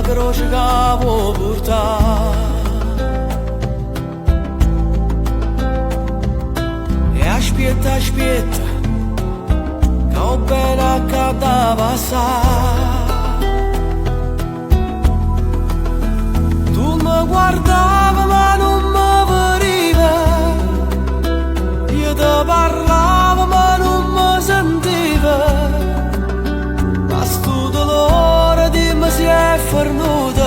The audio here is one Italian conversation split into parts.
croce che vuoi portare. E aspetta, aspetta, che ho bene accade a passare. Tu mi guardavi ma non mi veniva, io ti parlavo ma non mi sentiva. Ma sto dolore dimmi se è fornuto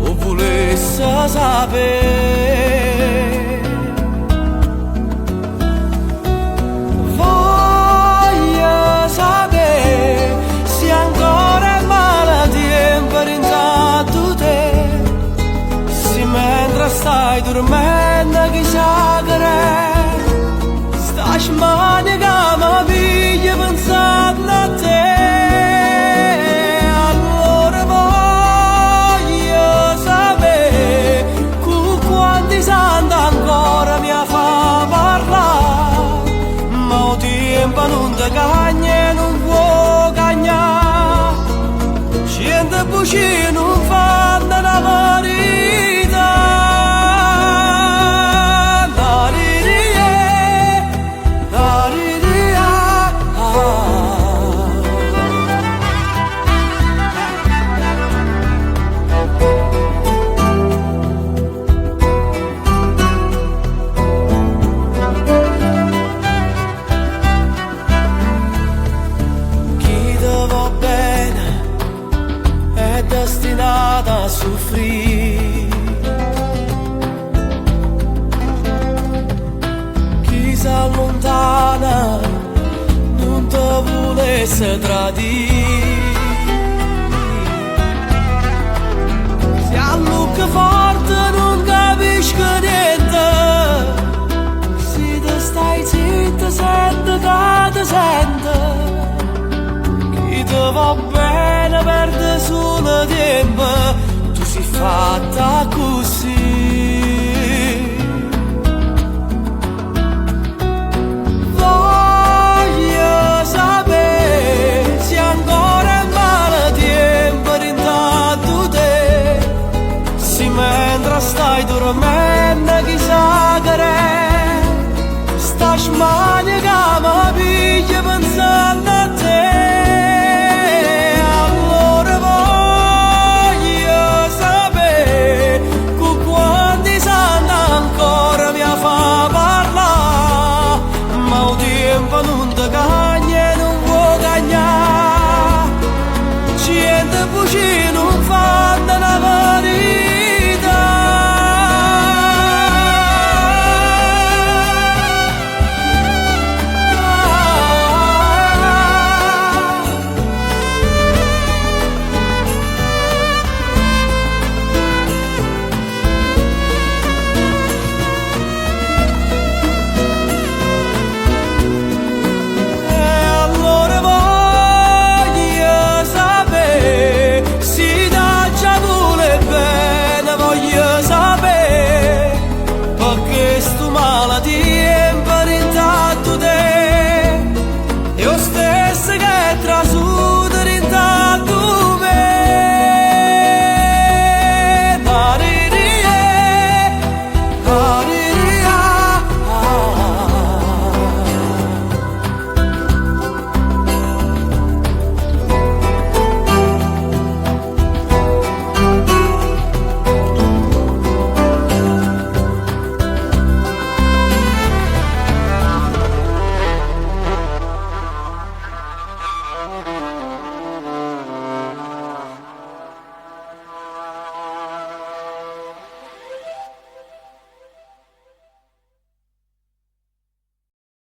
o volesse sapere. Voglio sapere se ancora è male tempo rinzato te, se mentre stai dormendo chissà che re, stai smania che mi piglia pensando a te. Allora voglio sapere con quanti santi ancora mi fa parlare, ma il tempo non ti cagna e non può cagnare, cento bugie non fanno la verità. Destinata a soffrire, chi si allontana non ti volesse tradire, si allucca forte non capisco niente, se ti stai zitta sente che ti sente, chi ti va bene perde solo tempo, tu sei fatta così.